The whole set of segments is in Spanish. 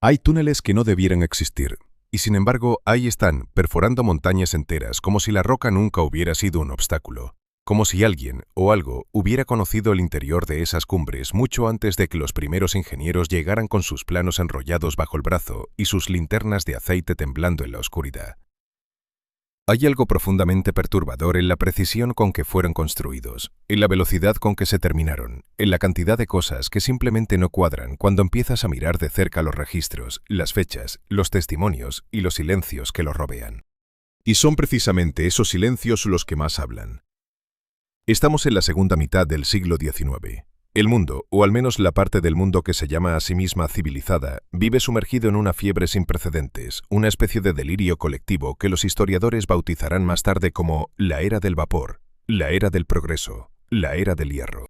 Hay túneles que no debieran existir, y sin embargo ahí están, perforando montañas enteras, como si la roca nunca hubiera sido un obstáculo, como si alguien o algo hubiera conocido el interior de esas cumbres mucho antes de que los primeros ingenieros llegaran con sus planos enrollados bajo el brazo y sus linternas de aceite temblando en la oscuridad. Hay algo profundamente perturbador en la precisión con que fueron construidos, en la velocidad con que se terminaron, en la cantidad de cosas que simplemente no cuadran cuando empiezas a mirar de cerca los registros, las fechas, los testimonios y los silencios que los rodean. Y son precisamente esos silencios los que más hablan. Estamos en la segunda mitad del siglo XIX. El mundo, o al menos la parte del mundo que se llama a sí misma civilizada, vive sumergido en una fiebre sin precedentes, una especie de delirio colectivo que los historiadores bautizarán más tarde como la era del vapor, la era del progreso, la era del hierro.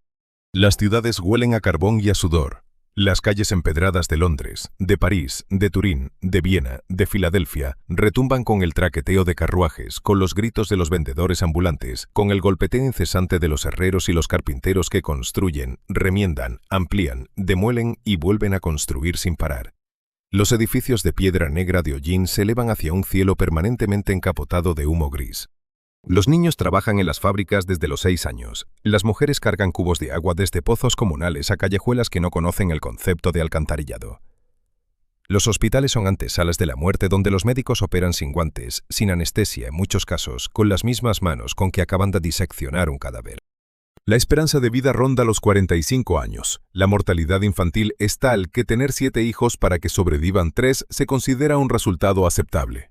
Las ciudades huelen a carbón y a sudor. Las calles empedradas de Londres, de París, de Turín, de Viena, de Filadelfia, retumban con el traqueteo de carruajes, con los gritos de los vendedores ambulantes, con el golpeteo incesante de los herreros y los carpinteros que construyen, remiendan, amplían, demuelen y vuelven a construir sin parar. Los edificios de piedra negra de hollín se elevan hacia un cielo permanentemente encapotado de humo gris. Los niños trabajan en las fábricas desde los 6 años. Las mujeres cargan cubos de agua desde pozos comunales a callejuelas que no conocen el concepto de alcantarillado. Los hospitales son antesalas de la muerte donde los médicos operan sin guantes, sin anestesia en muchos casos, con las mismas manos con que acaban de diseccionar un cadáver. La esperanza de vida ronda los 45 años. La mortalidad infantil es tal que tener 7 hijos para que sobrevivan 3 se considera un resultado aceptable.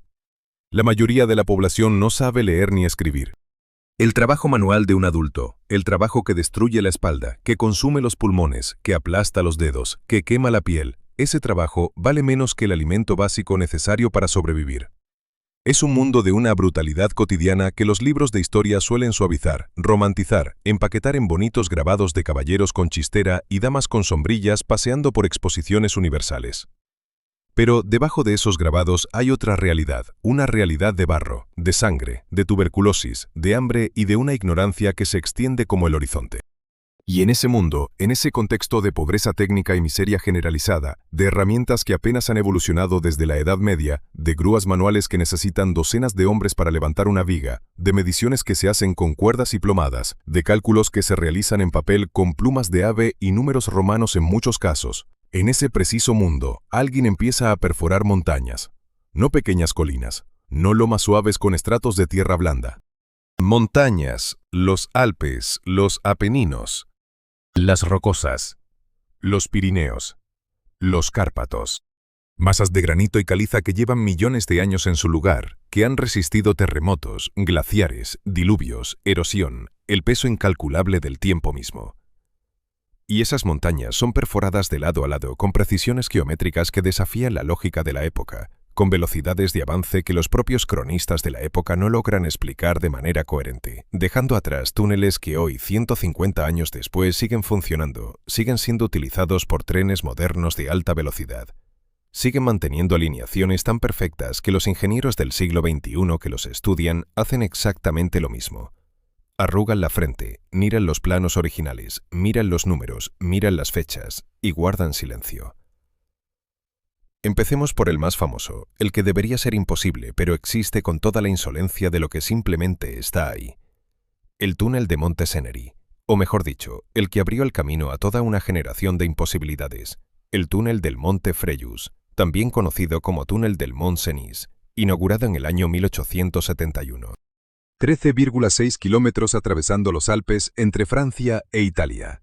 La mayoría de la población no sabe leer ni escribir. El trabajo manual de un adulto, el trabajo que destruye la espalda, que consume los pulmones, que aplasta los dedos, que quema la piel, ese trabajo vale menos que el alimento básico necesario para sobrevivir. Es un mundo de una brutalidad cotidiana que los libros de historia suelen suavizar, romantizar, empaquetar en bonitos grabados de caballeros con chistera y damas con sombrillas paseando por exposiciones universales. Pero debajo de esos grabados hay otra realidad, una realidad de barro, de sangre, de tuberculosis, de hambre y de una ignorancia que se extiende como el horizonte. Y en ese mundo, en ese contexto de pobreza técnica y miseria generalizada, de herramientas que apenas han evolucionado desde la Edad Media, de grúas manuales que necesitan docenas de hombres para levantar una viga, de mediciones que se hacen con cuerdas y plomadas, de cálculos que se realizan en papel con plumas de ave y números romanos en muchos casos, en ese preciso mundo, alguien empieza a perforar montañas, no pequeñas colinas, no lomas suaves con estratos de tierra blanda. Montañas, los Alpes, los Apeninos, las Rocosas, los Pirineos, los Cárpatos. Masas de granito y caliza que llevan millones de años en su lugar, que han resistido terremotos, glaciares, diluvios, erosión, el peso incalculable del tiempo mismo. Y esas montañas son perforadas de lado a lado con precisiones geométricas que desafían la lógica de la época, con velocidades de avance que los propios cronistas de la época no logran explicar de manera coherente, dejando atrás túneles que hoy, 150 años después, siguen funcionando, siguen siendo utilizados por trenes modernos de alta velocidad. Siguen manteniendo alineaciones tan perfectas que los ingenieros del siglo XXI que los estudian hacen exactamente lo mismo. Arrugan la frente, miran los planos originales, miran los números, miran las fechas y guardan silencio. Empecemos por el más famoso, el que debería ser imposible, pero existe con toda la insolencia de lo que simplemente está ahí. El túnel de Monte Ceneri, o mejor dicho, el que abrió el camino a toda una generación de imposibilidades, el túnel del Monte Frejus, también conocido como túnel del Mont Cenis, inaugurado en el año 1871. 13,6 kilómetros atravesando los Alpes entre Francia e Italia.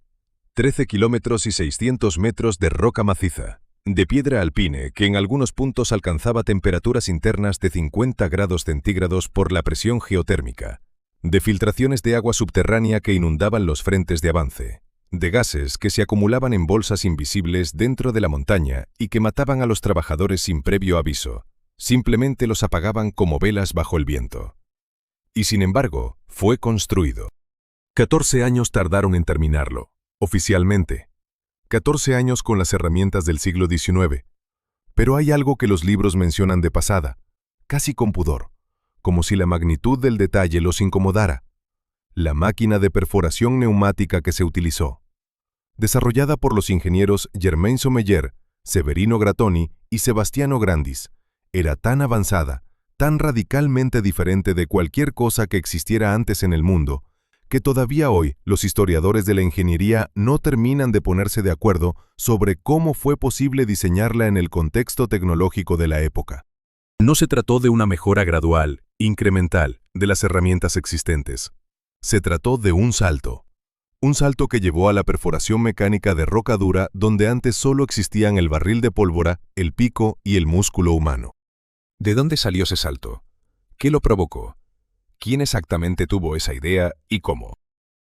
13 kilómetros y 600 metros de roca maciza, de piedra alpine que en algunos puntos alcanzaba temperaturas internas de 50 grados centígrados por la presión geotérmica, de filtraciones de agua subterránea que inundaban los frentes de avance, de gases que se acumulaban en bolsas invisibles dentro de la montaña y que mataban a los trabajadores sin previo aviso, simplemente los apagaban como velas bajo el viento. Y sin embargo, fue construido. 14 años tardaron en terminarlo, oficialmente. 14 años con las herramientas del siglo XIX. Pero hay algo que los libros mencionan de pasada, casi con pudor, como si la magnitud del detalle los incomodara. La máquina de perforación neumática que se utilizó. Desarrollada por los ingenieros Germain Sommeiller, Severino Grattoni y Sebastiano Grandis, era tan avanzada, tan radicalmente diferente de cualquier cosa que existiera antes en el mundo, que todavía hoy los historiadores de la ingeniería no terminan de ponerse de acuerdo sobre cómo fue posible diseñarla en el contexto tecnológico de la época. No se trató de una mejora gradual, incremental, de las herramientas existentes. Se trató de un salto que llevó a la perforación mecánica de roca dura donde antes solo existían el barril de pólvora, el pico y el músculo humano. ¿De dónde salió ese salto? ¿Qué lo provocó? ¿Quién exactamente tuvo esa idea y cómo?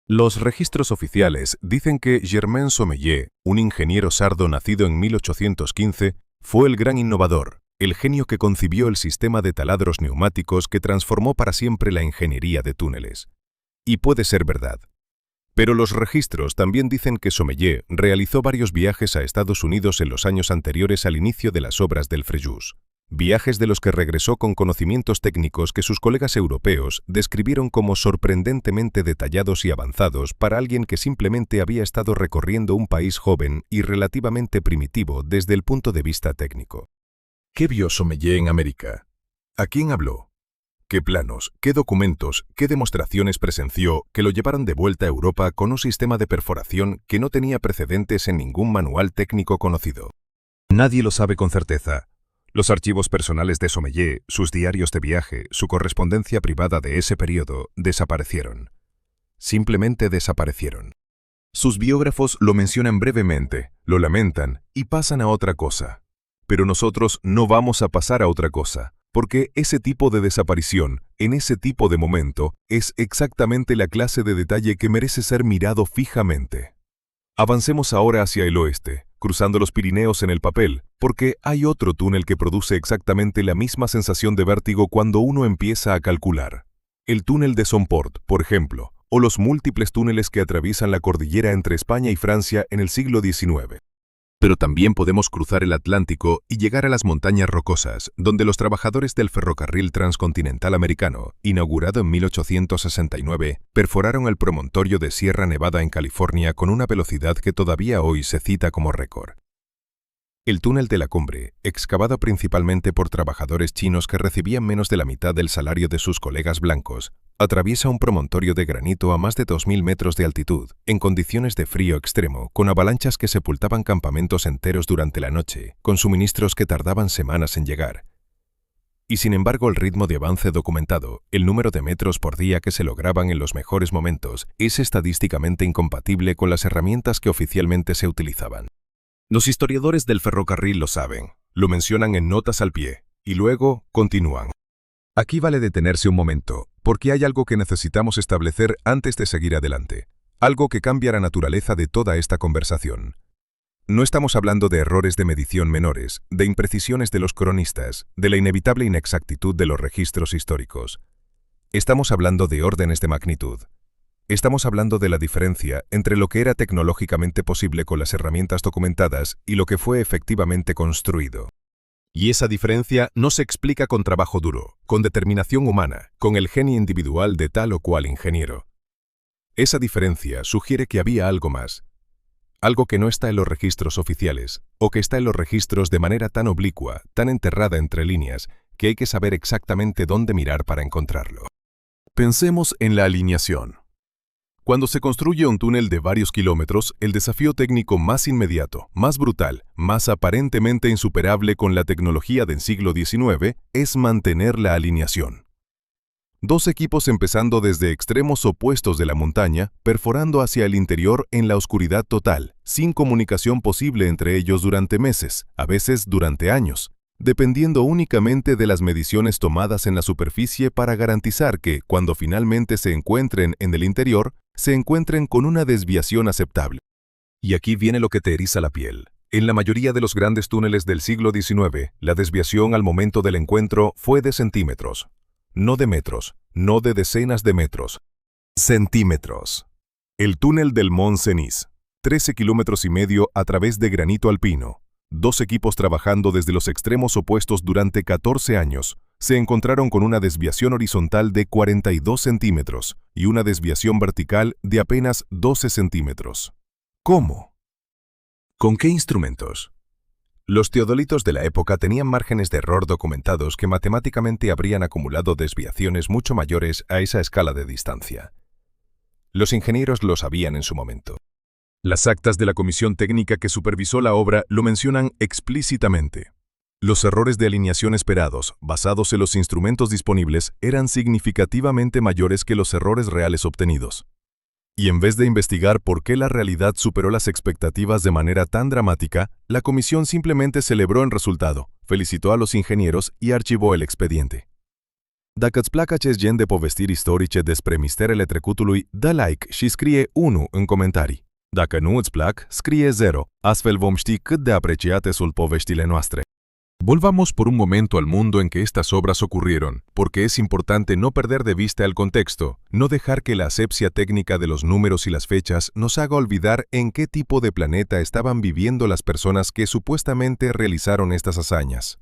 Los registros oficiales dicen que Germain Sommeiller, un ingeniero sardo nacido en 1815, fue el gran innovador, el genio que concibió el sistema de taladros neumáticos que transformó para siempre la ingeniería de túneles. Y puede ser verdad. Pero los registros también dicen que Sommeiller realizó varios viajes a Estados Unidos en los años anteriores al inicio de las obras del Frejus. Viajes de los que regresó con conocimientos técnicos que sus colegas europeos describieron como sorprendentemente detallados y avanzados para alguien que simplemente había estado recorriendo un país joven y relativamente primitivo desde el punto de vista técnico. ¿Qué vio Sommeiller en América? ¿A quién habló? ¿Qué planos, qué documentos, qué demostraciones presenció que lo llevaron de vuelta a Europa con un sistema de perforación que no tenía precedentes en ningún manual técnico conocido? Nadie lo sabe con certeza. Los archivos personales de Sommeiller, sus diarios de viaje, su correspondencia privada de ese periodo, desaparecieron. Simplemente desaparecieron. Sus biógrafos lo mencionan brevemente, lo lamentan y pasan a otra cosa. Pero nosotros no vamos a pasar a otra cosa, porque ese tipo de desaparición, en ese tipo de momento, es exactamente la clase de detalle que merece ser mirado fijamente. Avancemos ahora hacia el oeste, cruzando los Pirineos en el papel, porque hay otro túnel que produce exactamente la misma sensación de vértigo cuando uno empieza a calcular. El túnel de Somport, por ejemplo, o los múltiples túneles que atraviesan la cordillera entre España y Francia en el siglo XIX. Pero también podemos cruzar el Atlántico y llegar a las montañas rocosas, donde los trabajadores del ferrocarril transcontinental americano, inaugurado en 1869, perforaron el promontorio de Sierra Nevada en California con una velocidad que todavía hoy se cita como récord. El túnel de la cumbre, excavado principalmente por trabajadores chinos que recibían menos de la mitad del salario de sus colegas blancos, atraviesa un promontorio de granito a más de 2000 metros de altitud, en condiciones de frío extremo, con avalanchas que sepultaban campamentos enteros durante la noche, con suministros que tardaban semanas en llegar. Y sin embargo el ritmo de avance documentado, el número de metros por día que se lograban en los mejores momentos, es estadísticamente incompatible con las herramientas que oficialmente se utilizaban. Los historiadores del ferrocarril lo saben, lo mencionan en notas al pie, y luego continúan. Aquí vale detenerse un momento, porque hay algo que necesitamos establecer antes de seguir adelante, algo que cambia la naturaleza de toda esta conversación. No estamos hablando de errores de medición menores, de imprecisiones de los cronistas, de la inevitable inexactitud de los registros históricos. Estamos hablando de órdenes de magnitud. Estamos hablando de la diferencia entre lo que era tecnológicamente posible con las herramientas documentadas y lo que fue efectivamente construido. Y esa diferencia no se explica con trabajo duro, con determinación humana, con el genio individual de tal o cual ingeniero. Esa diferencia sugiere que había algo más, algo que no está en los registros oficiales, o que está en los registros de manera tan oblicua, tan enterrada entre líneas, que hay que saber exactamente dónde mirar para encontrarlo. Pensemos en la alineación. Cuando se construye un túnel de varios kilómetros, el desafío técnico más inmediato, más brutal, más aparentemente insuperable con la tecnología del siglo XIX es mantener la alineación. Dos equipos empezando desde extremos opuestos de la montaña, perforando hacia el interior en la oscuridad total, sin comunicación posible entre ellos durante meses, a veces durante años, dependiendo únicamente de las mediciones tomadas en la superficie para garantizar que, cuando finalmente se encuentren en el interior, se encuentren con una desviación aceptable. Y aquí viene lo que te eriza la piel. En la mayoría de los grandes túneles del siglo XIX, la desviación al momento del encuentro fue de centímetros. No de metros, no de decenas de metros. Centímetros. El túnel del Mont Cenis, 13,5 kilómetros a través de granito alpino. Dos equipos trabajando desde los extremos opuestos durante 14 años, se encontraron con una desviación horizontal de 42 centímetros y una desviación vertical de apenas 12 centímetros. ¿Cómo? ¿Con qué instrumentos? Los teodolitos de la época tenían márgenes de error documentados que matemáticamente habrían acumulado desviaciones mucho mayores a esa escala de distancia. Los ingenieros lo sabían en su momento. Las actas de la comisión técnica que supervisó la obra lo mencionan explícitamente. Los errores de alineación esperados, basados en los instrumentos disponibles, eran significativamente mayores que los errores reales obtenidos. Y en vez de investigar por qué la realidad superó las expectativas de manera tan dramática, la comisión simplemente celebró el resultado, felicitó a los ingenieros y archivó el expediente. Dacă îți plac acest gen de povestiri istorice despre misterele trecutului, dă like și scrie 1 în comentarii. Dacă nu îți plac, scrie 0, astfel vom ști cât de apreciate sunt poveștile noastre. Volvamos por un momento al mundo en que estas obras ocurrieron, porque es importante no perder de vista el contexto, no dejar que la asepsia técnica de los números y las fechas nos haga olvidar en qué tipo de planeta estaban viviendo las personas que supuestamente realizaron estas hazañas.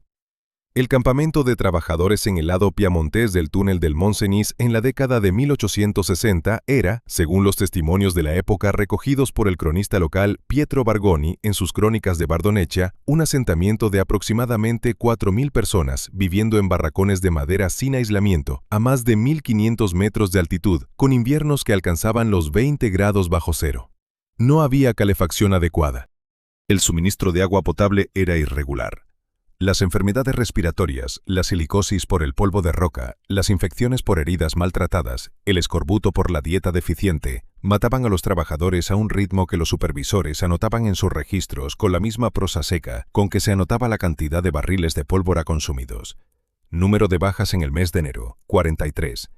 El campamento de trabajadores en el lado piamontés del túnel del Mont Cenis en la década de 1860 era, según los testimonios de la época recogidos por el cronista local Pietro Bargoni en sus crónicas de Bardonecchia, un asentamiento de aproximadamente 4.000 personas viviendo en barracones de madera sin aislamiento, a más de 1.500 metros de altitud, con inviernos que alcanzaban los 20 grados bajo cero. No había calefacción adecuada. El suministro de agua potable era irregular. Las enfermedades respiratorias, la silicosis por el polvo de roca, las infecciones por heridas maltratadas, el escorbuto por la dieta deficiente, mataban a los trabajadores a un ritmo que los supervisores anotaban en sus registros con la misma prosa seca con que se anotaba la cantidad de barriles de pólvora consumidos. Número de bajas en el mes de enero, 43.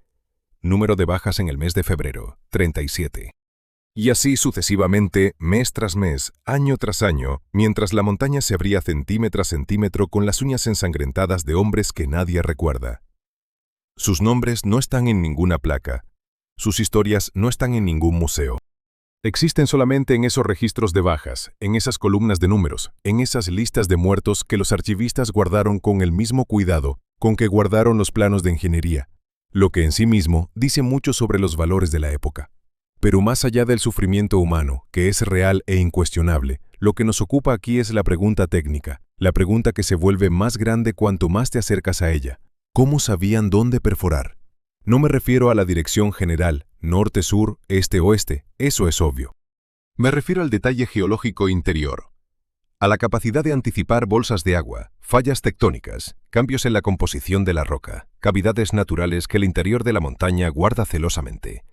Número de bajas en el mes de febrero, 37. Y así sucesivamente, mes tras mes, año tras año, mientras la montaña se abría centímetro a centímetro con las uñas ensangrentadas de hombres que nadie recuerda. Sus nombres no están en ninguna placa. Sus historias no están en ningún museo. Existen solamente en esos registros de bajas, en esas columnas de números, en esas listas de muertos que los archivistas guardaron con el mismo cuidado con que guardaron los planos de ingeniería, lo que en sí mismo dice mucho sobre los valores de la época. Pero más allá del sufrimiento humano, que es real e incuestionable, lo que nos ocupa aquí es la pregunta técnica, la pregunta que se vuelve más grande cuanto más te acercas a ella. ¿Cómo sabían dónde perforar? No me refiero a la dirección general, norte-sur, este-oeste, eso es obvio. Me refiero al detalle geológico interior, a la capacidad de anticipar bolsas de agua, fallas tectónicas, cambios en la composición de la roca, cavidades naturales que el interior de la montaña guarda celosamente.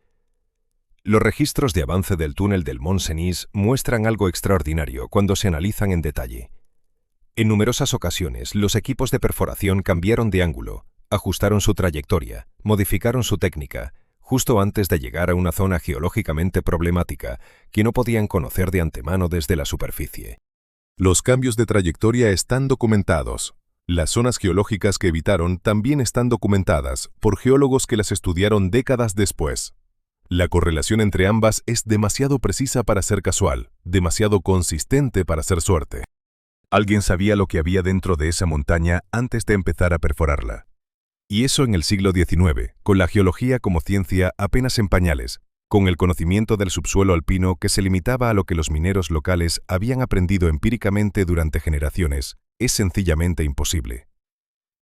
Los registros de avance del túnel del Mont Cenis muestran algo extraordinario cuando se analizan en detalle. En numerosas ocasiones, los equipos de perforación cambiaron de ángulo, ajustaron su trayectoria, modificaron su técnica, justo antes de llegar a una zona geológicamente problemática que no podían conocer de antemano desde la superficie. Los cambios de trayectoria están documentados. Las zonas geológicas que evitaron también están documentadas por geólogos que las estudiaron décadas después. La correlación entre ambas es demasiado precisa para ser casual, demasiado consistente para ser suerte. Alguien sabía lo que había dentro de esa montaña antes de empezar a perforarla. Y eso en el siglo XIX, con la geología como ciencia apenas en pañales, con el conocimiento del subsuelo alpino que se limitaba a lo que los mineros locales habían aprendido empíricamente durante generaciones, es sencillamente imposible.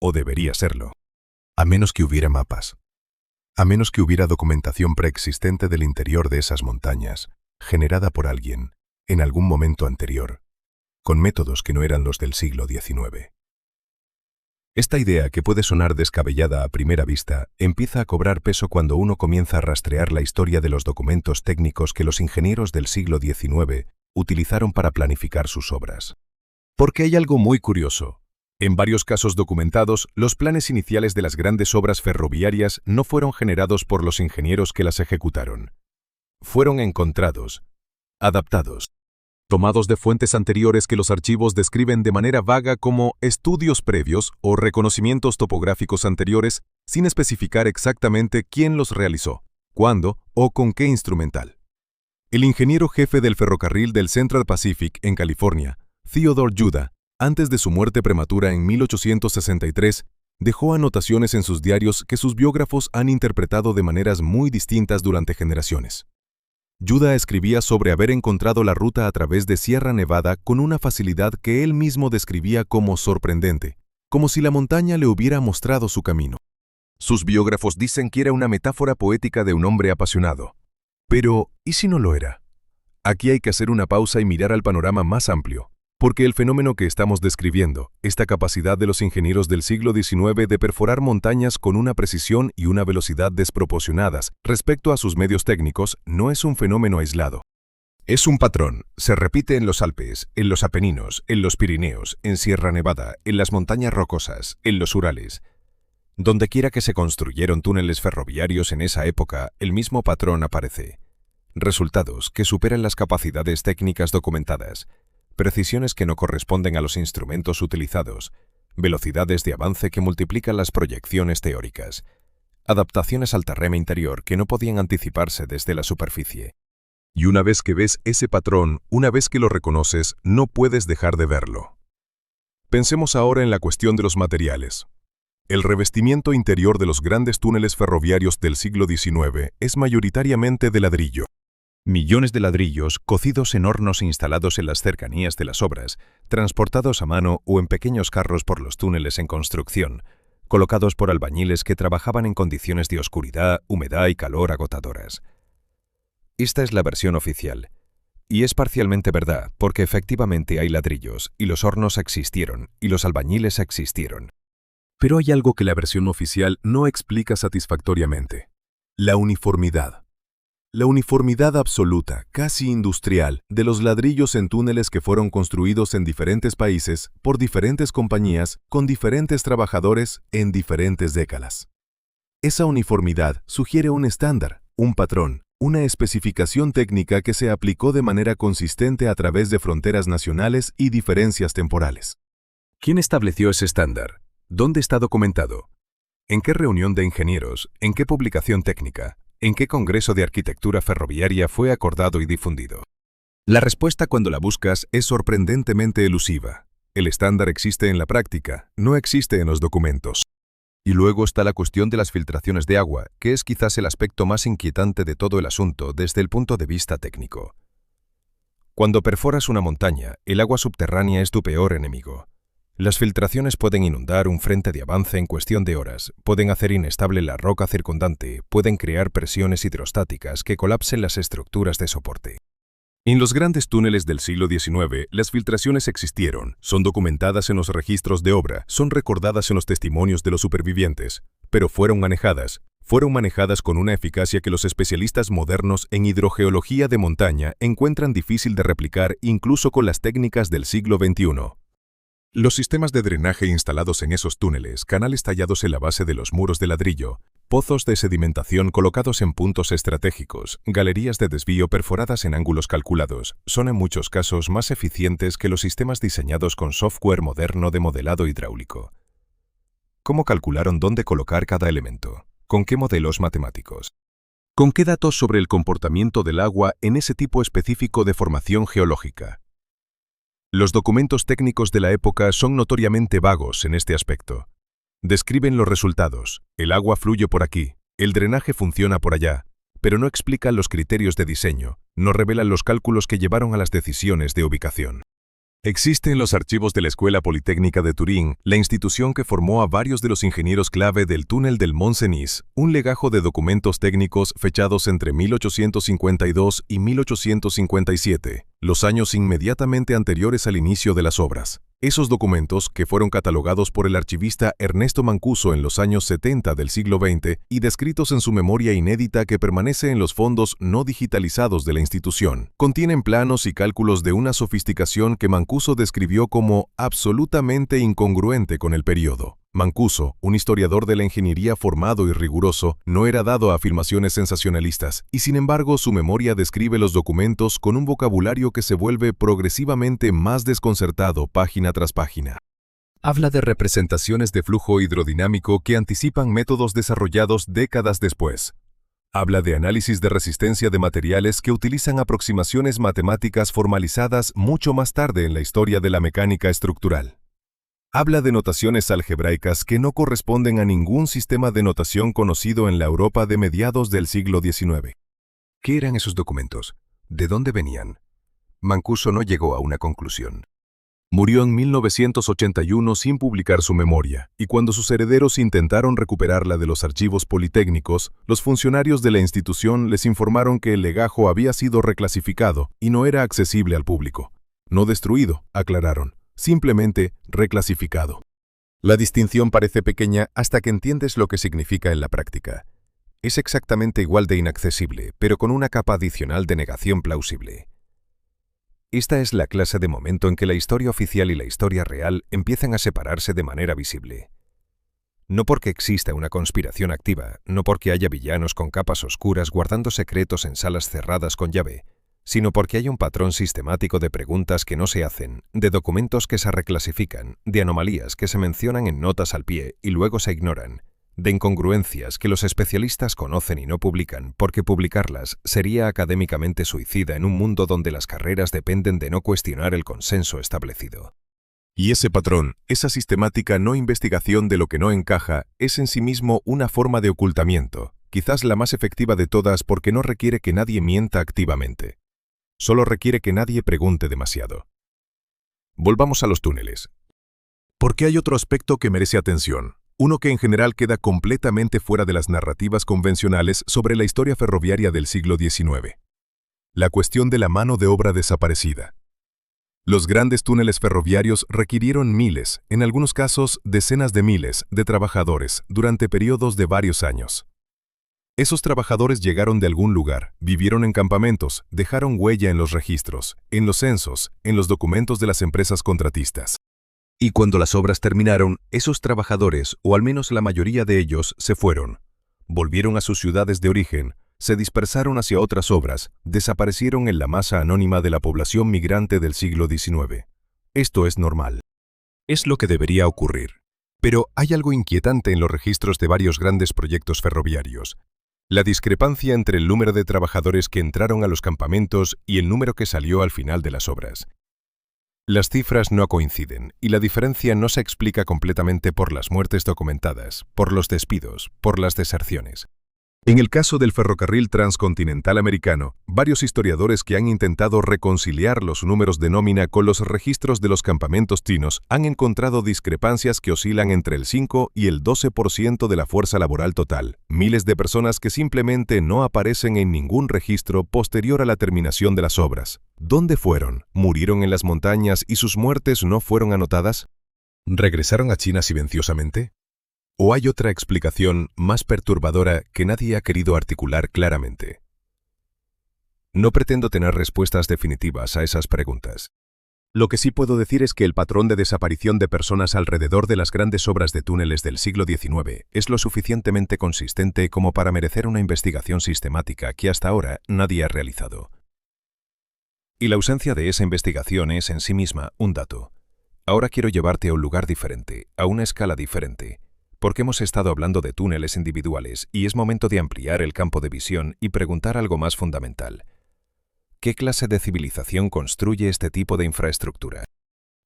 O debería serlo. A menos que hubiera mapas. A menos que hubiera documentación preexistente del interior de esas montañas, generada por alguien, en algún momento anterior, con métodos que no eran los del siglo XIX. Esta idea, que puede sonar descabellada a primera vista, empieza a cobrar peso cuando uno comienza a rastrear la historia de los documentos técnicos que los ingenieros del siglo XIX utilizaron para planificar sus obras. Porque hay algo muy curioso. En varios casos documentados, los planes iniciales de las grandes obras ferroviarias no fueron generados por los ingenieros que las ejecutaron. Fueron encontrados, adaptados, tomados de fuentes anteriores que los archivos describen de manera vaga como estudios previos o reconocimientos topográficos anteriores, sin especificar exactamente quién los realizó, cuándo o con qué instrumental. El ingeniero jefe del ferrocarril del Central Pacific en California, Theodore Judah, antes de su muerte prematura en 1863, dejó anotaciones en sus diarios que sus biógrafos han interpretado de maneras muy distintas durante generaciones. Yuda escribía sobre haber encontrado la ruta a través de Sierra Nevada con una facilidad que él mismo describía como sorprendente, como si la montaña le hubiera mostrado su camino. Sus biógrafos dicen que era una metáfora poética de un hombre apasionado. Pero, ¿y si no lo era? Aquí hay que hacer una pausa y mirar al panorama más amplio, porque el fenómeno que estamos describiendo, esta capacidad de los ingenieros del siglo XIX de perforar montañas con una precisión y una velocidad desproporcionadas respecto a sus medios técnicos, no es un fenómeno aislado. Es un patrón. Se repite en los Alpes, en los Apeninos, en los Pirineos, en Sierra Nevada, en las montañas rocosas, en los Urales. Donde quiera que se construyeron túneles ferroviarios en esa época, el mismo patrón aparece. Resultados que superan las capacidades técnicas documentadas, precisiones que no corresponden a los instrumentos utilizados, velocidades de avance que multiplican las proyecciones teóricas, adaptaciones al terreno interior que no podían anticiparse desde la superficie. Y una vez que ves ese patrón, una vez que lo reconoces, no puedes dejar de verlo. Pensemos ahora en la cuestión de los materiales. El revestimiento interior de los grandes túneles ferroviarios del siglo XIX es mayoritariamente de ladrillo. Millones de ladrillos cocidos en hornos instalados en las cercanías de las obras, transportados a mano o en pequeños carros por los túneles en construcción, colocados por albañiles que trabajaban en condiciones de oscuridad, humedad y calor agotadoras. Esta es la versión oficial. Y es parcialmente verdad, porque efectivamente hay ladrillos, y los hornos existieron, y los albañiles existieron. Pero hay algo que la versión oficial no explica satisfactoriamente: la uniformidad. La uniformidad absoluta, casi industrial, de los ladrillos en túneles que fueron construidos en diferentes países, por diferentes compañías, con diferentes trabajadores, en diferentes décadas. Esa uniformidad sugiere un estándar, un patrón, una especificación técnica que se aplicó de manera consistente a través de fronteras nacionales y diferencias temporales. ¿Quién estableció ese estándar? ¿Dónde está documentado? ¿En qué reunión de ingenieros? ¿En qué publicación técnica? ¿En qué congreso de arquitectura ferroviaria fue acordado y difundido? La respuesta cuando la buscas es sorprendentemente elusiva. El estándar existe en la práctica, no existe en los documentos. Y luego está la cuestión de las filtraciones de agua, que es quizás el aspecto más inquietante de todo el asunto desde el punto de vista técnico. Cuando perforas una montaña, el agua subterránea es tu peor enemigo. Las filtraciones pueden inundar un frente de avance en cuestión de horas, pueden hacer inestable la roca circundante, pueden crear presiones hidrostáticas que colapsen las estructuras de soporte. En los grandes túneles del siglo XIX, las filtraciones existieron, son documentadas en los registros de obra, son recordadas en los testimonios de los supervivientes, pero fueron manejadas con una eficacia que los especialistas modernos en hidrogeología de montaña encuentran difícil de replicar incluso con las técnicas del siglo XXI. Los sistemas de drenaje instalados en esos túneles, canales tallados en la base de los muros de ladrillo, pozos de sedimentación colocados en puntos estratégicos, galerías de desvío perforadas en ángulos calculados, son en muchos casos más eficientes que los sistemas diseñados con software moderno de modelado hidráulico. ¿Cómo calcularon dónde colocar cada elemento? ¿Con qué modelos matemáticos? ¿Con qué datos sobre el comportamiento del agua en ese tipo específico de formación geológica? Los documentos técnicos de la época son notoriamente vagos en este aspecto. Describen los resultados, el agua fluye por aquí, el drenaje funciona por allá, pero no explican los criterios de diseño, no revelan los cálculos que llevaron a las decisiones de ubicación. Existe en los archivos de la Escuela Politécnica de Turín, la institución que formó a varios de los ingenieros clave del túnel del Mont Cenis, un legajo de documentos técnicos fechados entre 1852 y 1857, los años inmediatamente anteriores al inicio de las obras. Esos documentos, que fueron catalogados por el archivista Ernesto Mancuso en los años 70 del siglo XX y descritos en su memoria inédita que permanece en los fondos no digitalizados de la institución, contienen planos y cálculos de una sofisticación que Mancuso describió como absolutamente incongruente con el periodo. Mancuso, un historiador de la ingeniería formado y riguroso, no era dado a afirmaciones sensacionalistas, y sin embargo su memoria describe los documentos con un vocabulario que se vuelve progresivamente más desconcertado página tras página. Habla de representaciones de flujo hidrodinámico que anticipan métodos desarrollados décadas después. Habla de análisis de resistencia de materiales que utilizan aproximaciones matemáticas formalizadas mucho más tarde en la historia de la mecánica estructural. Habla de notaciones algebraicas que no corresponden a ningún sistema de notación conocido en la Europa de mediados del siglo XIX. ¿Qué eran esos documentos? ¿De dónde venían? Mancuso no llegó a una conclusión. Murió en 1981 sin publicar su memoria, y cuando sus herederos intentaron recuperarla de los archivos politécnicos, los funcionarios de la institución les informaron que el legajo había sido reclasificado y no era accesible al público. No destruido, aclararon, simplemente reclasificado. La distinción parece pequeña hasta que entiendes lo que significa en la práctica. Es exactamente igual de inaccesible, pero con una capa adicional de negación plausible. Esta es la clase de momento en que la historia oficial y la historia real empiezan a separarse de manera visible. No porque exista una conspiración activa, no porque haya villanos con capas oscuras guardando secretos en salas cerradas con llave, sino porque hay un patrón sistemático de preguntas que no se hacen, de documentos que se reclasifican, de anomalías que se mencionan en notas al pie y luego se ignoran, de incongruencias que los especialistas conocen y no publican, porque publicarlas sería académicamente suicida en un mundo donde las carreras dependen de no cuestionar el consenso establecido. Y ese patrón, esa sistemática no investigación de lo que no encaja, es en sí mismo una forma de ocultamiento, quizás la más efectiva de todas porque no requiere que nadie mienta activamente. Solo requiere que nadie pregunte demasiado. Volvamos a los túneles. Porque hay otro aspecto que merece atención. Uno que en general queda completamente fuera de las narrativas convencionales sobre la historia ferroviaria del siglo XIX. La cuestión de la mano de obra desaparecida. Los grandes túneles ferroviarios requirieron miles, en algunos casos decenas de miles, de trabajadores durante periodos de varios años. Esos trabajadores llegaron de algún lugar, vivieron en campamentos, dejaron huella en los registros, en los censos, en los documentos de las empresas contratistas. Y cuando las obras terminaron, esos trabajadores, o al menos la mayoría de ellos, se fueron. Volvieron a sus ciudades de origen, se dispersaron hacia otras obras, desaparecieron en la masa anónima de la población migrante del siglo XIX. Esto es normal. Es lo que debería ocurrir. Pero hay algo inquietante en los registros de varios grandes proyectos ferroviarios. La discrepancia entre el número de trabajadores que entraron a los campamentos y el número que salió al final de las obras. Las cifras no coinciden, y la diferencia no se explica completamente por las muertes documentadas, por los despidos, por las deserciones. En el caso del ferrocarril transcontinental americano, varios historiadores que han intentado reconciliar los números de nómina con los registros de los campamentos chinos han encontrado discrepancias que oscilan entre el 5 y el 12% de la fuerza laboral total, miles de personas que simplemente no aparecen en ningún registro posterior a la terminación de las obras. ¿Dónde fueron? ¿Murieron en las montañas y sus muertes no fueron anotadas? ¿Regresaron a China silenciosamente? ¿O hay otra explicación más perturbadora que nadie ha querido articular claramente? No pretendo tener respuestas definitivas a esas preguntas. Lo que sí puedo decir es que el patrón de desaparición de personas alrededor de las grandes obras de túneles del siglo XIX es lo suficientemente consistente como para merecer una investigación sistemática que hasta ahora nadie ha realizado. Y la ausencia de esa investigación es en sí misma un dato. Ahora quiero llevarte a un lugar diferente, a una escala diferente, porque hemos estado hablando de túneles individuales y es momento de ampliar el campo de visión y preguntar algo más fundamental. ¿Qué clase de civilización construye este tipo de infraestructura?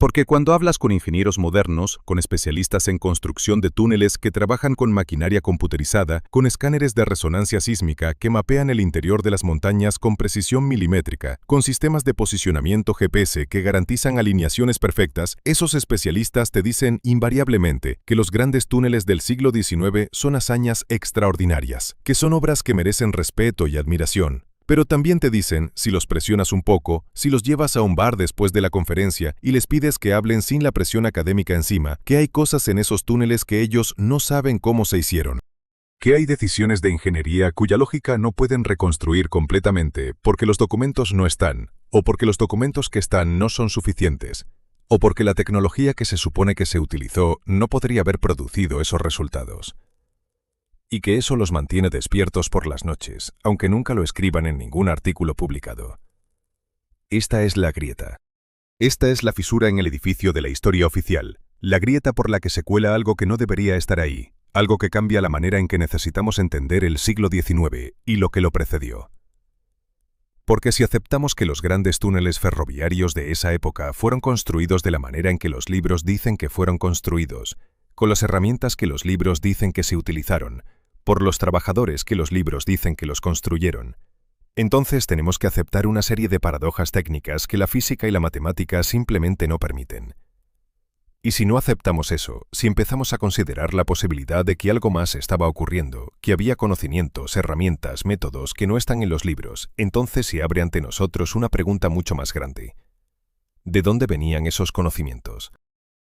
Porque cuando hablas con ingenieros modernos, con especialistas en construcción de túneles que trabajan con maquinaria computerizada, con escáneres de resonancia sísmica que mapean el interior de las montañas con precisión milimétrica, con sistemas de posicionamiento GPS que garantizan alineaciones perfectas, esos especialistas te dicen invariablemente que los grandes túneles del siglo XIX son hazañas extraordinarias, que son obras que merecen respeto y admiración. Pero también te dicen, si los presionas un poco, si los llevas a un bar después de la conferencia y les pides que hablen sin la presión académica encima, que hay cosas en esos túneles que ellos no saben cómo se hicieron. Que hay decisiones de ingeniería cuya lógica no pueden reconstruir completamente porque los documentos no están, o porque los documentos que están no son suficientes, o porque la tecnología que se supone que se utilizó no podría haber producido esos resultados. Y que eso los mantiene despiertos por las noches, aunque nunca lo escriban en ningún artículo publicado. Esta es la grieta. Esta es la fisura en el edificio de la historia oficial, la grieta por la que se cuela algo que no debería estar ahí, algo que cambia la manera en que necesitamos entender el siglo XIX y lo que lo precedió. Porque si aceptamos que los grandes túneles ferroviarios de esa época fueron construidos de la manera en que los libros dicen que fueron construidos, con las herramientas que los libros dicen que se utilizaron, por los trabajadores que los libros dicen que los construyeron, Entonces tenemos que aceptar una serie de paradojas técnicas que la física y la matemática simplemente no permiten. Y si no aceptamos eso, si empezamos a considerar la posibilidad de que algo más estaba ocurriendo, que había conocimientos, herramientas, métodos que no están en los libros, entonces se abre ante nosotros una pregunta mucho más grande. ¿De dónde venían esos conocimientos?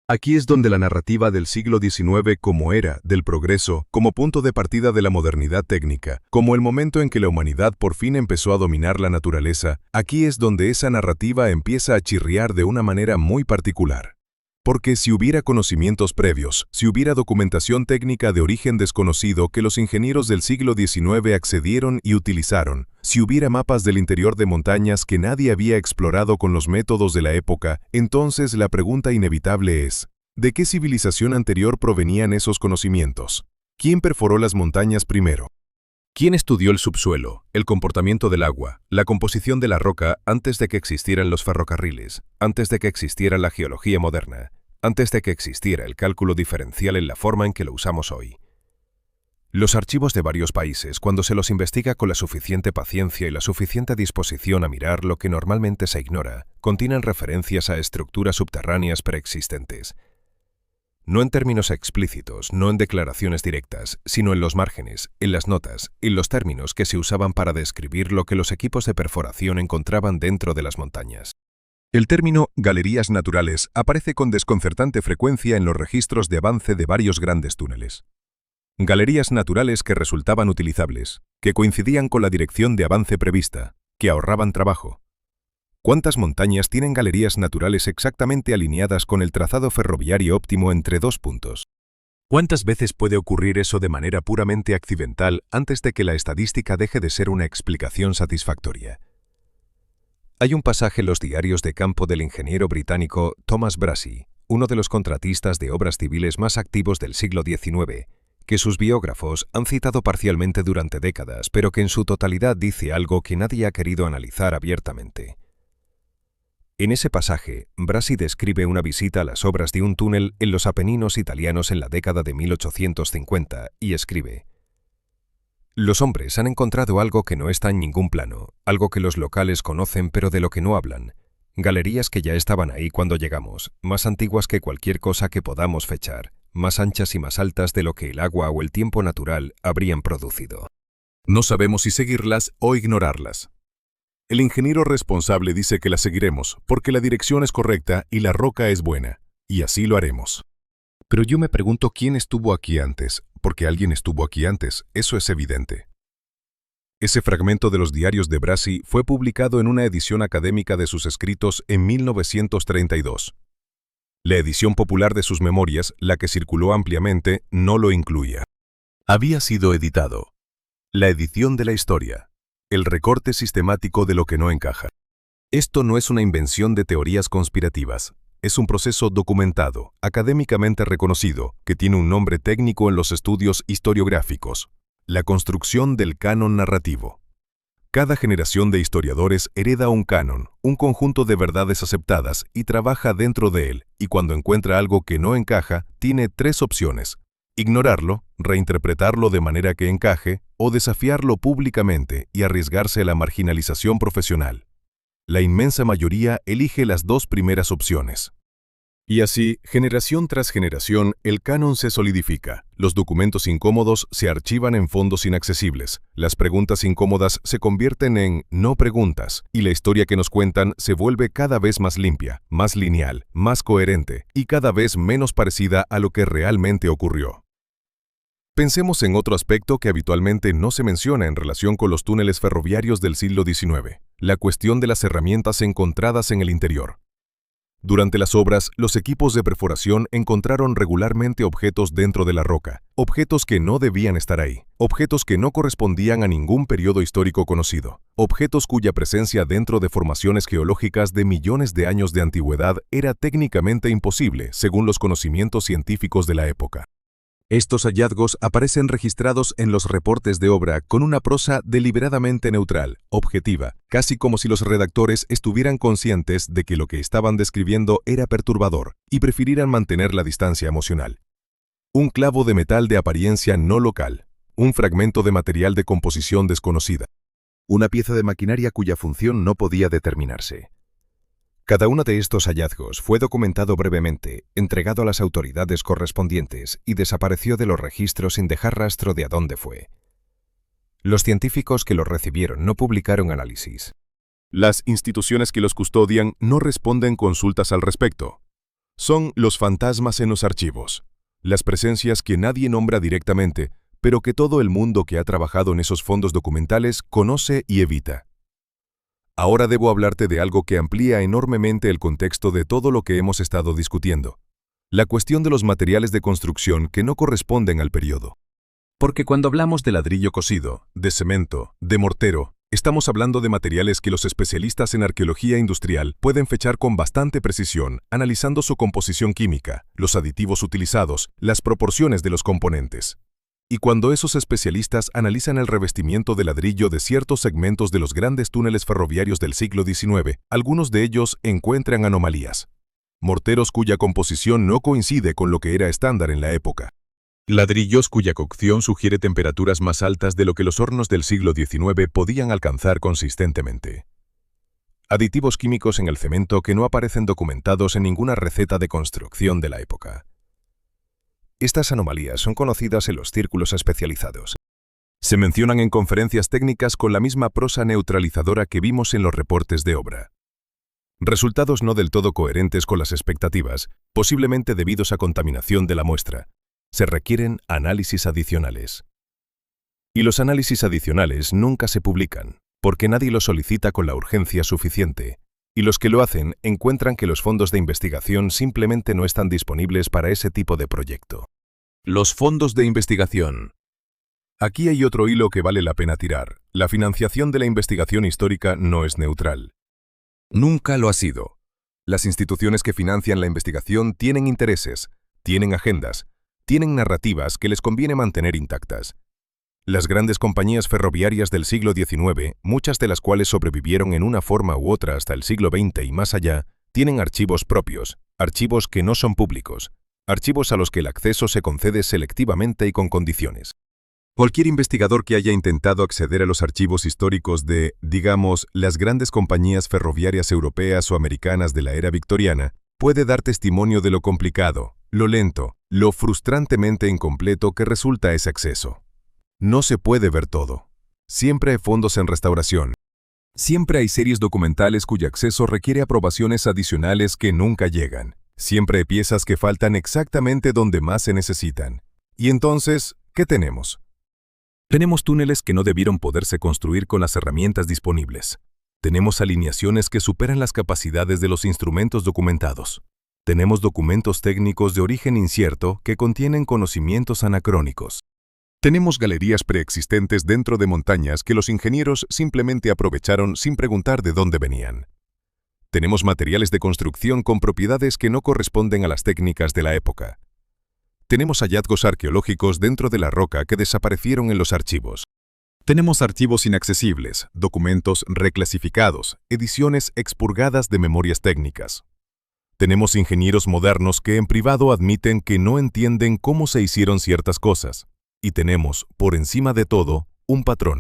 Aquí es donde la narrativa del siglo XIX como era del progreso, como punto de partida de la modernidad técnica, como el momento en que la humanidad por fin empezó a dominar la naturaleza, aquí es donde esa narrativa empieza a chirriar de una manera muy particular. Porque si hubiera conocimientos previos, si hubiera documentación técnica de origen desconocido que los ingenieros del siglo XIX accedieron y utilizaron, si hubiera mapas del interior de montañas que nadie había explorado con los métodos de la época, entonces la pregunta inevitable es, ¿de qué civilización anterior provenían esos conocimientos? ¿Quién perforó las montañas primero? ¿Quién estudió el subsuelo, el comportamiento del agua, la composición de la roca antes de que existieran los ferrocarriles, antes de que existiera la geología moderna, antes de que existiera el cálculo diferencial en la forma en que lo usamos hoy? Los archivos de varios países, cuando se los investiga con la suficiente paciencia y la suficiente disposición a mirar lo que normalmente se ignora, contienen referencias a estructuras subterráneas preexistentes. No en términos explícitos, no en declaraciones directas, sino en los márgenes, en las notas, en los términos que se usaban para describir lo que los equipos de perforación encontraban dentro de las montañas. El término galerías naturales aparece con desconcertante frecuencia en los registros de avance de varios grandes túneles. Galerías naturales que resultaban utilizables, que coincidían con la dirección de avance prevista, que ahorraban trabajo. ¿Cuántas montañas tienen galerías naturales exactamente alineadas con el trazado ferroviario óptimo entre dos puntos? ¿Cuántas veces puede ocurrir eso de manera puramente accidental antes de que la estadística deje de ser una explicación satisfactoria? Hay un pasaje en los diarios de campo del ingeniero británico Thomas Brassey, uno de los contratistas de obras civiles más activos del siglo XIX, que sus biógrafos han citado parcialmente durante décadas, pero que en su totalidad dice algo que nadie ha querido analizar abiertamente. En ese pasaje, Brassey describe una visita a las obras de un túnel en los Apeninos italianos en la década de 1850 y escribe: «Los hombres han encontrado algo que no está en ningún plano, algo que los locales conocen pero de lo que no hablan, galerías que ya estaban ahí cuando llegamos, más antiguas que cualquier cosa que podamos fechar, más anchas y más altas de lo que el agua o el tiempo natural habrían producido. No sabemos si seguirlas o ignorarlas. El ingeniero responsable dice que la seguiremos porque la dirección es correcta y la roca es buena, y así lo haremos. Pero yo me pregunto quién estuvo aquí antes, porque alguien estuvo aquí antes, eso es evidente. Ese fragmento de los diarios de Brassey fue publicado en una edición académica de sus escritos en 1932. La edición popular de sus memorias, la que circuló ampliamente, no lo incluía. Había sido editado. La edición de la historia. El recorte sistemático de lo que no encaja. Esto no es una invención de teorías conspirativas. Es un proceso documentado, académicamente reconocido, que tiene un nombre técnico en los estudios historiográficos: la construcción del canon narrativo. Cada generación de historiadores hereda un canon, un conjunto de verdades aceptadas, y trabaja dentro de él, y cuando encuentra algo que no encaja, tiene tres opciones: ignorarlo, reinterpretarlo de manera que encaje, o desafiarlo públicamente y arriesgarse a la marginalización profesional. La inmensa mayoría elige las dos primeras opciones. Y así, generación tras generación, el canon se solidifica, los documentos incómodos se archivan en fondos inaccesibles, las preguntas incómodas se convierten en no preguntas, y la historia que nos cuentan se vuelve cada vez más limpia, más lineal, más coherente, y cada vez menos parecida a lo que realmente ocurrió. Pensemos en otro aspecto que habitualmente no se menciona en relación con los túneles ferroviarios del siglo XIX, la cuestión de las herramientas encontradas en el interior. Durante las obras, los equipos de perforación encontraron regularmente objetos dentro de la roca, objetos que no debían estar ahí, objetos que no correspondían a ningún periodo histórico conocido, objetos cuya presencia dentro de formaciones geológicas de millones de años de antigüedad era técnicamente imposible según los conocimientos científicos de la época. Estos hallazgos aparecen registrados en los reportes de obra con una prosa deliberadamente neutral, objetiva, casi como si los redactores estuvieran conscientes de que lo que estaban describiendo era perturbador y prefirieran mantener la distancia emocional. Un clavo de metal de apariencia no local, un fragmento de material de composición desconocida, una pieza de maquinaria cuya función no podía determinarse. Cada uno de estos hallazgos fue documentado brevemente, entregado a las autoridades correspondientes y desapareció de los registros sin dejar rastro de a dónde fue. Los científicos que los recibieron no publicaron análisis. Las instituciones que los custodian no responden consultas al respecto. Son los fantasmas en los archivos, las presencias que nadie nombra directamente, pero que todo el mundo que ha trabajado en esos fondos documentales conoce y evita. Ahora debo hablarte de algo que amplía enormemente el contexto de todo lo que hemos estado discutiendo, la cuestión de los materiales de construcción que no corresponden al periodo. Porque cuando hablamos de ladrillo cocido, de cemento, de mortero, estamos hablando de materiales que los especialistas en arqueología industrial pueden fechar con bastante precisión, analizando su composición química, los aditivos utilizados, las proporciones de los componentes. Y cuando esos especialistas analizan el revestimiento de ladrillo de ciertos segmentos de los grandes túneles ferroviarios del siglo XIX, algunos de ellos encuentran anomalías. Morteros cuya composición no coincide con lo que era estándar en la época. Ladrillos cuya cocción sugiere temperaturas más altas de lo que los hornos del siglo XIX podían alcanzar consistentemente. Aditivos químicos en el cemento que no aparecen documentados en ninguna receta de construcción de la época. Estas anomalías son conocidas en los círculos especializados. Se mencionan en conferencias técnicas con la misma prosa neutralizadora que vimos en los reportes de obra. Resultados no del todo coherentes con las expectativas, posiblemente debidos a contaminación de la muestra. Se requieren análisis adicionales. Y los análisis adicionales nunca se publican, porque nadie los solicita con la urgencia suficiente. Y los que lo hacen encuentran que los fondos de investigación simplemente no están disponibles para ese tipo de proyecto. Los fondos de investigación. Aquí hay otro hilo que vale la pena tirar. La financiación de la investigación histórica no es neutral. Nunca lo ha sido. Las instituciones que financian la investigación tienen intereses, tienen agendas, tienen narrativas que les conviene mantener intactas. Las grandes compañías ferroviarias del siglo XIX, muchas de las cuales sobrevivieron en una forma u otra hasta el siglo XX y más allá, tienen archivos propios, archivos que no son públicos, archivos a los que el acceso se concede selectivamente y con condiciones. Cualquier investigador que haya intentado acceder a los archivos históricos de, digamos, las grandes compañías ferroviarias europeas o americanas de la era victoriana, puede dar testimonio de lo complicado, lo lento, lo frustrantemente incompleto que resulta ese acceso. No se puede ver todo. Siempre hay fondos en restauración. Siempre hay series documentales cuyo acceso requiere aprobaciones adicionales que nunca llegan. Siempre hay piezas que faltan exactamente donde más se necesitan. Y entonces, ¿qué tenemos? Tenemos túneles que no debieron poderse construir con las herramientas disponibles. Tenemos alineaciones que superan las capacidades de los instrumentos documentados. Tenemos documentos técnicos de origen incierto que contienen conocimientos anacrónicos. Tenemos galerías preexistentes dentro de montañas que los ingenieros simplemente aprovecharon sin preguntar de dónde venían. Tenemos materiales de construcción con propiedades que no corresponden a las técnicas de la época. Tenemos hallazgos arqueológicos dentro de la roca que desaparecieron en los archivos. Tenemos archivos inaccesibles, documentos reclasificados, ediciones expurgadas de memorias técnicas. Tenemos ingenieros modernos que en privado admiten que no entienden cómo se hicieron ciertas cosas. Y tenemos, por encima de todo, un patrón.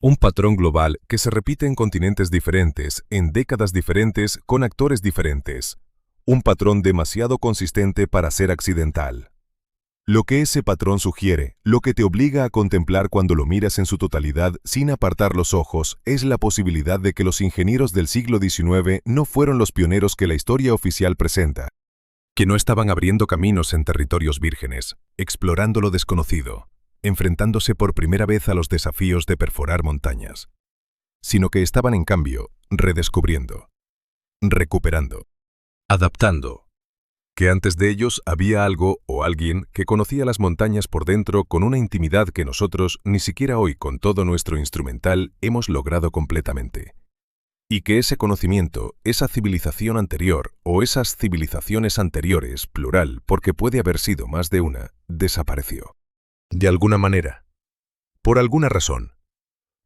Un patrón global que se repite en continentes diferentes, en décadas diferentes, con actores diferentes. Un patrón demasiado consistente para ser accidental. Lo que ese patrón sugiere, lo que te obliga a contemplar cuando lo miras en su totalidad sin apartar los ojos, es la posibilidad de que los ingenieros del siglo XIX no fueron los pioneros que la historia oficial presenta. Que no estaban abriendo caminos en territorios vírgenes, explorando lo desconocido, enfrentándose por primera vez a los desafíos de perforar montañas, sino que estaban en cambio redescubriendo, recuperando, adaptando, que antes de ellos había algo o alguien que conocía las montañas por dentro con una intimidad que nosotros ni siquiera hoy con todo nuestro instrumental hemos logrado completamente. Y que ese conocimiento, esa civilización anterior o esas civilizaciones anteriores, plural, porque puede haber sido más de una, desapareció. De alguna manera. Por alguna razón.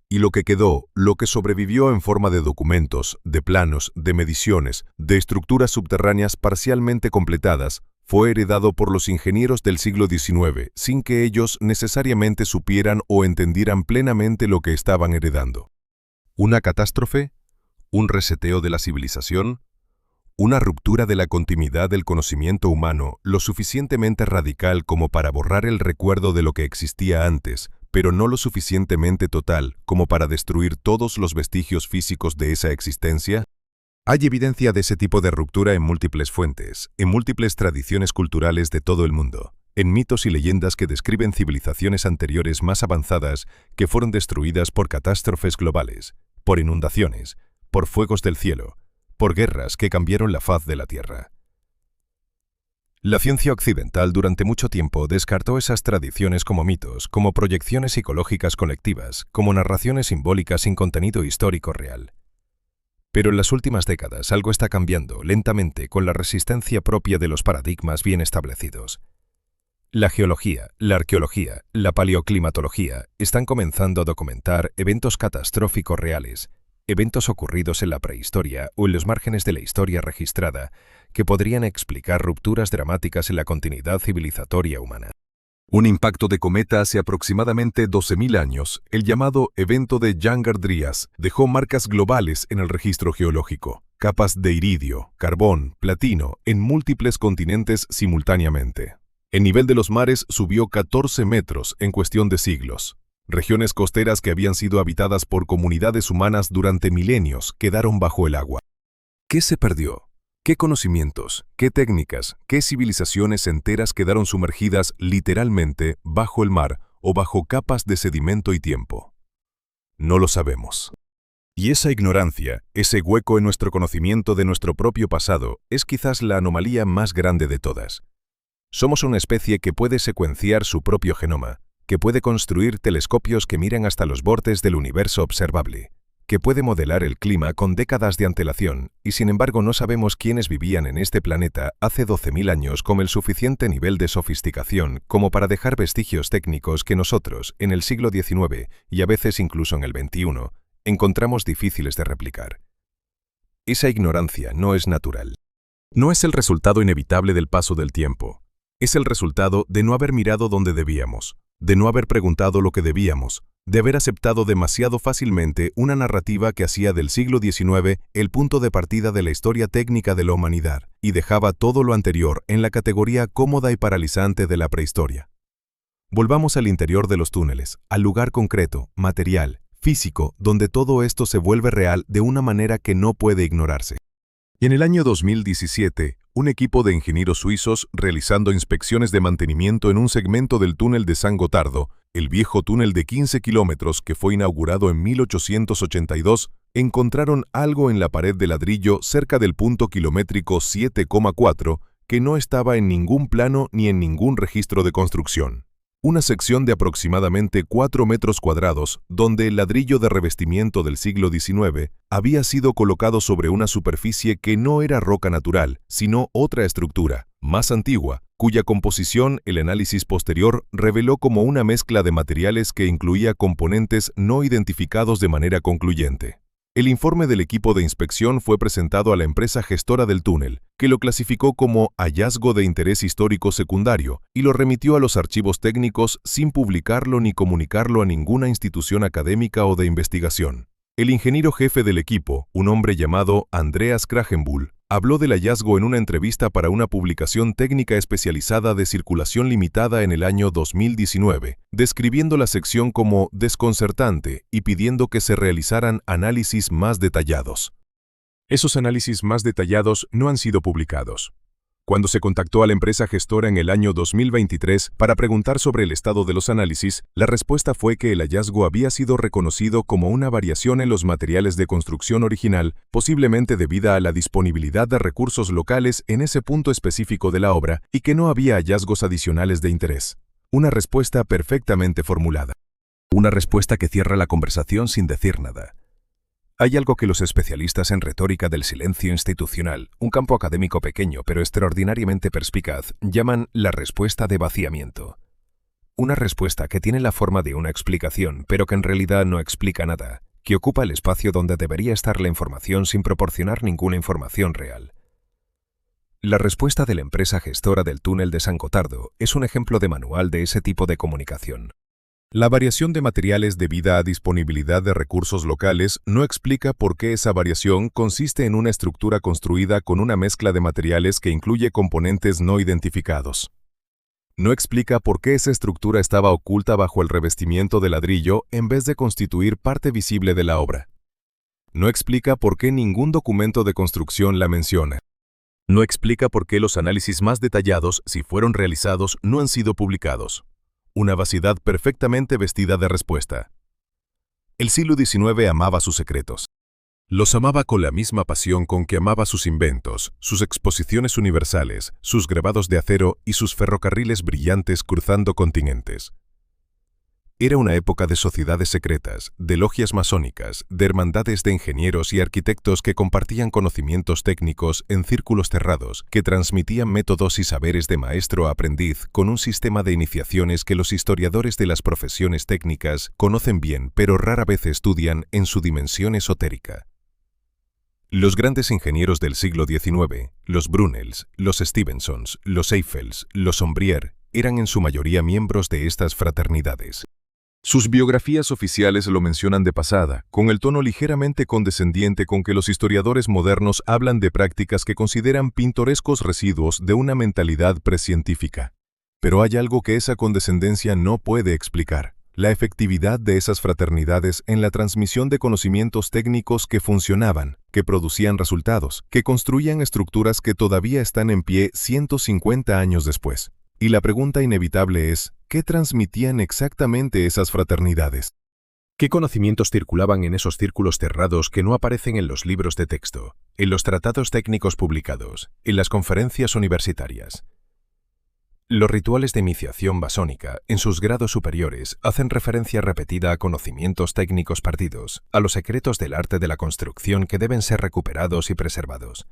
Y lo que quedó, lo que sobrevivió en forma de documentos, de planos, de mediciones, de estructuras subterráneas parcialmente completadas, fue heredado por los ingenieros del siglo XIX, sin que ellos necesariamente supieran o entendieran plenamente lo que estaban heredando. ¿Una catástrofe? ¿Un reseteo de la civilización? ¿Una ruptura de la continuidad del conocimiento humano lo suficientemente radical como para borrar el recuerdo de lo que existía antes, pero no lo suficientemente total como para destruir todos los vestigios físicos de esa existencia? Hay evidencia de ese tipo de ruptura en múltiples fuentes, en múltiples tradiciones culturales de todo el mundo, en mitos y leyendas que describen civilizaciones anteriores más avanzadas que fueron destruidas por catástrofes globales, por inundaciones, por fuegos del cielo, por guerras que cambiaron la faz de la Tierra. La ciencia occidental durante mucho tiempo descartó esas tradiciones como mitos, como proyecciones psicológicas colectivas, como narraciones simbólicas sin contenido histórico real. Pero en las últimas décadas algo está cambiando lentamente con la resistencia propia de los paradigmas bien establecidos. La geología, la arqueología, la paleoclimatología están comenzando a documentar eventos catastróficos reales, eventos ocurridos en la prehistoria o en los márgenes de la historia registrada que podrían explicar rupturas dramáticas en la continuidad civilizatoria humana. Un impacto de cometa hace aproximadamente 12.000 años, el llamado evento de Younger-Dryas, dejó marcas globales en el registro geológico, capas de iridio, carbón, platino, en múltiples continentes simultáneamente. El nivel de los mares subió 14 metros en cuestión de siglos. Regiones costeras que habían sido habitadas por comunidades humanas durante milenios quedaron bajo el agua. ¿Qué se perdió? ¿Qué conocimientos, qué técnicas, qué civilizaciones enteras quedaron sumergidas literalmente bajo el mar o bajo capas de sedimento y tiempo? No lo sabemos. Y esa ignorancia, ese hueco en nuestro conocimiento de nuestro propio pasado, es quizás la anomalía más grande de todas. Somos una especie que puede secuenciar su propio genoma, que puede construir telescopios que miran hasta los bordes del universo observable, que puede modelar el clima con décadas de antelación, y sin embargo no sabemos quiénes vivían en este planeta hace 12.000 años con el suficiente nivel de sofisticación como para dejar vestigios técnicos que nosotros, en el siglo XIX y a veces incluso en el XXI, encontramos difíciles de replicar. Esa ignorancia no es natural. No es el resultado inevitable del paso del tiempo. Es el resultado de no haber mirado donde debíamos, de no haber preguntado lo que debíamos, de haber aceptado demasiado fácilmente una narrativa que hacía del siglo XIX el punto de partida de la historia técnica de la humanidad y dejaba todo lo anterior en la categoría cómoda y paralizante de la prehistoria. Volvamos al interior de los túneles, al lugar concreto, material, físico, donde todo esto se vuelve real de una manera que no puede ignorarse. Y en el año 2017, un equipo de ingenieros suizos realizando inspecciones de mantenimiento en un segmento del túnel de San Gotardo, el viejo túnel de 15 kilómetros que fue inaugurado en 1882, encontraron algo en la pared de ladrillo cerca del punto kilométrico 7,4 que no estaba en ningún plano ni en ningún registro de construcción. Una sección de aproximadamente 4 metros cuadrados, donde el ladrillo de revestimiento del siglo XIX había sido colocado sobre una superficie que no era roca natural, sino otra estructura, más antigua, cuya composición el análisis posterior reveló como una mezcla de materiales que incluía componentes no identificados de manera concluyente. El informe del equipo de inspección fue presentado a la empresa gestora del túnel, que lo clasificó como hallazgo de interés histórico secundario y lo remitió a los archivos técnicos sin publicarlo ni comunicarlo a ninguna institución académica o de investigación. El ingeniero jefe del equipo, un hombre llamado Andreas Krahenbuhl, habló del hallazgo en una entrevista para una publicación técnica especializada de circulación limitada en el año 2019, describiendo la sección como desconcertante y pidiendo que se realizaran análisis más detallados. Esos análisis más detallados no han sido publicados. Cuando se contactó a la empresa gestora en el año 2023 para preguntar sobre el estado de los análisis, la respuesta fue que el hallazgo había sido reconocido como una variación en los materiales de construcción original, posiblemente debida a la disponibilidad de recursos locales en ese punto específico de la obra y que no había hallazgos adicionales de interés. Una respuesta perfectamente formulada. Una respuesta que cierra la conversación sin decir nada. Hay algo que los especialistas en retórica del silencio institucional, un campo académico pequeño pero extraordinariamente perspicaz, llaman la respuesta de vaciamiento. Una respuesta que tiene la forma de una explicación, pero que en realidad no explica nada, que ocupa el espacio donde debería estar la información sin proporcionar ninguna información real. La respuesta de la empresa gestora del túnel de San Gotardo es un ejemplo de manual de ese tipo de comunicación. La variación de materiales debida a disponibilidad de recursos locales no explica por qué esa variación consiste en una estructura construida con una mezcla de materiales que incluye componentes no identificados. No explica por qué esa estructura estaba oculta bajo el revestimiento de ladrillo en vez de constituir parte visible de la obra. No explica por qué ningún documento de construcción la menciona. No explica por qué los análisis más detallados, si fueron realizados, no han sido publicados. Una vacidad perfectamente vestida de respuesta. El siglo XIX amaba sus secretos. Los amaba con la misma pasión con que amaba sus inventos, sus exposiciones universales, sus grabados de acero y sus ferrocarriles brillantes cruzando continentes. Era una época de sociedades secretas, de logias masónicas, de hermandades de ingenieros y arquitectos que compartían conocimientos técnicos en círculos cerrados, que transmitían métodos y saberes de maestro a aprendiz con un sistema de iniciaciones que los historiadores de las profesiones técnicas conocen bien pero rara vez estudian en su dimensión esotérica. Los grandes ingenieros del siglo XIX, los Brunels, los Stephensons, los Eiffels, los Sombrier, eran en su mayoría miembros de estas fraternidades. Sus biografías oficiales lo mencionan de pasada, con el tono ligeramente condescendiente con que los historiadores modernos hablan de prácticas que consideran pintorescos residuos de una mentalidad precientífica. Pero hay algo que esa condescendencia no puede explicar: la efectividad de esas fraternidades en la transmisión de conocimientos técnicos que funcionaban, que producían resultados, que construían estructuras que todavía están en pie 150 años después. Y la pregunta inevitable es, ¿qué transmitían exactamente esas fraternidades? ¿Qué conocimientos circulaban en esos círculos cerrados que no aparecen en los libros de texto, en los tratados técnicos publicados, en las conferencias universitarias? Los rituales de iniciación masónica, en sus grados superiores, hacen referencia repetida a conocimientos técnicos perdidos, a los secretos del arte de la construcción que deben ser recuperados y preservados.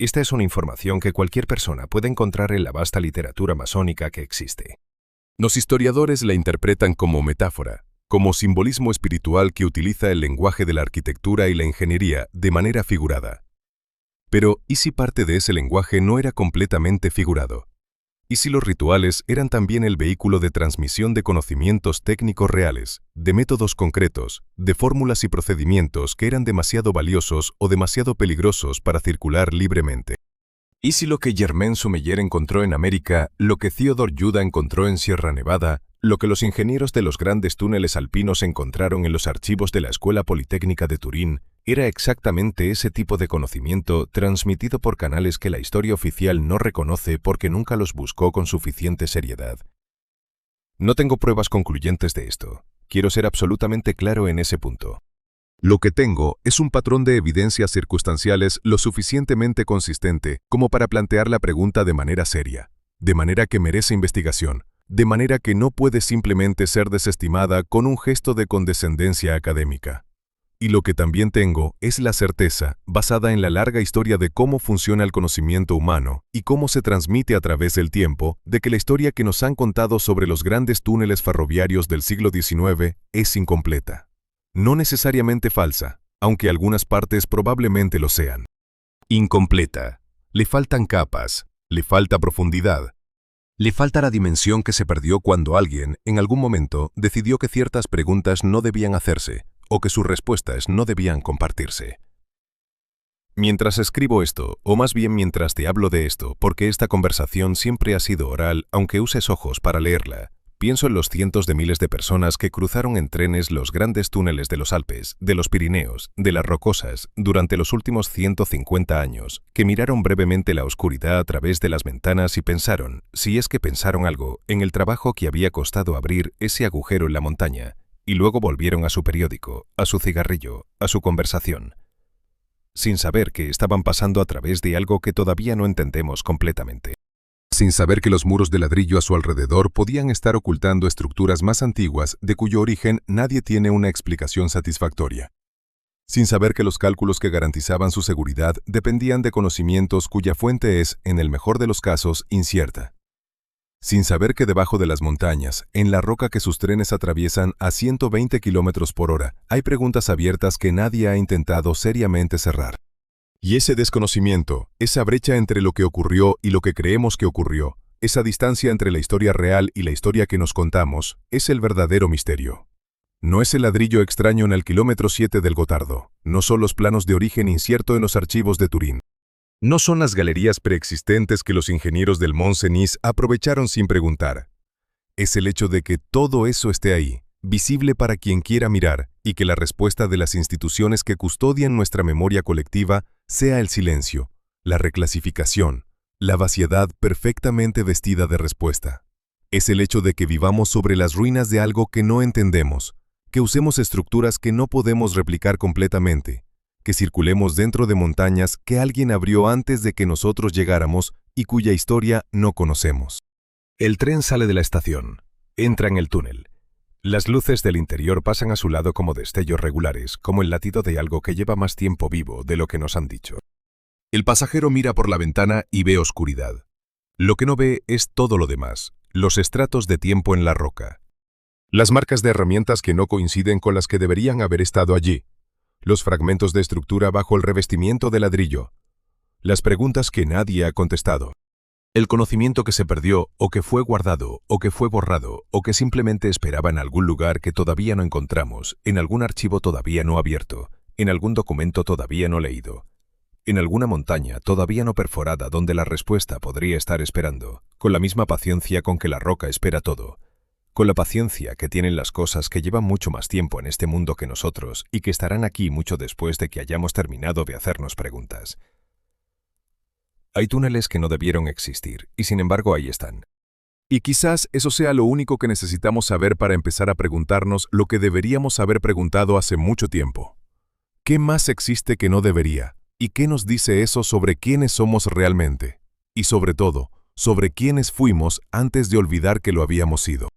Esta es una información que cualquier persona puede encontrar en la vasta literatura masónica que existe. Los historiadores la interpretan como metáfora, como simbolismo espiritual que utiliza el lenguaje de la arquitectura y la ingeniería de manera figurada. Pero, ¿y si parte de ese lenguaje no era completamente figurado? ¿Y si los rituales eran también el vehículo de transmisión de conocimientos técnicos reales, de métodos concretos, de fórmulas y procedimientos que eran demasiado valiosos o demasiado peligrosos para circular libremente? ¿Y si lo que Germain Sommeiller encontró en América, lo que Theodore Judah encontró en Sierra Nevada, lo que los ingenieros de los grandes túneles alpinos encontraron en los archivos de la Escuela Politécnica de Turín, era exactamente ese tipo de conocimiento transmitido por canales que la historia oficial no reconoce porque nunca los buscó con suficiente seriedad? No tengo pruebas concluyentes de esto. Quiero ser absolutamente claro en ese punto. Lo que tengo es un patrón de evidencias circunstanciales lo suficientemente consistente como para plantear la pregunta de manera seria, de manera que merece investigación, de manera que no puede simplemente ser desestimada con un gesto de condescendencia académica. Y lo que también tengo es la certeza, basada en la larga historia de cómo funciona el conocimiento humano y cómo se transmite a través del tiempo, de que la historia que nos han contado sobre los grandes túneles ferroviarios del siglo XIX es incompleta. No necesariamente falsa, aunque algunas partes probablemente lo sean. Incompleta. Le faltan capas, le falta profundidad. Le falta la dimensión que se perdió cuando alguien, en algún momento, decidió que ciertas preguntas no debían hacerse, o que sus respuestas no debían compartirse. Mientras escribo esto, o más bien mientras te hablo de esto, porque esta conversación siempre ha sido oral, aunque uses ojos para leerla, pienso en los cientos de miles de personas que cruzaron en trenes los grandes túneles de los Alpes, de los Pirineos, de las Rocosas, durante los últimos 150 años, que miraron brevemente la oscuridad a través de las ventanas y pensaron, si es que pensaron algo, en el trabajo que había costado abrir ese agujero en la montaña, y luego volvieron a su periódico, a su cigarrillo, a su conversación, sin saber que estaban pasando a través de algo que todavía no entendemos completamente. Sin saber que los muros de ladrillo a su alrededor podían estar ocultando estructuras más antiguas de cuyo origen nadie tiene una explicación satisfactoria. Sin saber que los cálculos que garantizaban su seguridad dependían de conocimientos cuya fuente es, en el mejor de los casos, incierta. Sin saber que debajo de las montañas, en la roca que sus trenes atraviesan a 120 km por hora, hay preguntas abiertas que nadie ha intentado seriamente cerrar. Y ese desconocimiento, esa brecha entre lo que ocurrió y lo que creemos que ocurrió, Esa distancia entre la historia real y la historia que nos contamos es el verdadero misterio. No es el ladrillo extraño en el kilómetro 7 del Gotardo, no son los planos de origen incierto en los archivos de Turín. No son las galerías preexistentes que los ingenieros del Mont Cenis aprovecharon sin preguntar. Es el hecho de que todo eso esté ahí, visible para quien quiera mirar, y que la respuesta de las instituciones que custodian nuestra memoria colectiva sea el silencio, la reclasificación, la vaciedad perfectamente vestida de respuesta. Es el hecho de que vivamos sobre las ruinas de algo que no entendemos, que usemos estructuras que no podemos replicar completamente, que circulemos dentro de montañas que alguien abrió antes de que nosotros llegáramos y cuya historia no conocemos. El tren sale de la estación, entra en el túnel. Las luces del interior pasan a su lado como destellos regulares, como el latido de algo que lleva más tiempo vivo de lo que nos han dicho. El pasajero mira por la ventana y ve oscuridad. Lo que no ve es todo lo demás, los estratos de tiempo en la roca. Las marcas de herramientas que no coinciden con las que deberían haber estado allí. Los fragmentos de estructura bajo el revestimiento de ladrillo. Las preguntas que nadie ha contestado. El conocimiento que se perdió, o que fue guardado, o que fue borrado, o que simplemente esperaba en algún lugar que todavía no encontramos, en algún archivo todavía no abierto, en algún documento todavía no leído, en alguna montaña todavía no perforada donde la respuesta podría estar esperando, con la misma paciencia con que la roca espera todo, con la paciencia que tienen las cosas que llevan mucho más tiempo en este mundo que nosotros y que estarán aquí mucho después de que hayamos terminado de hacernos preguntas. Hay túneles que no debieron existir, y sin embargo ahí están. Y quizás eso sea lo único que necesitamos saber para empezar a preguntarnos lo que deberíamos haber preguntado hace mucho tiempo. ¿Qué más existe que no debería? ¿Y qué nos dice eso sobre quiénes somos realmente? Y sobre todo, sobre quiénes fuimos antes de olvidar que lo habíamos sido.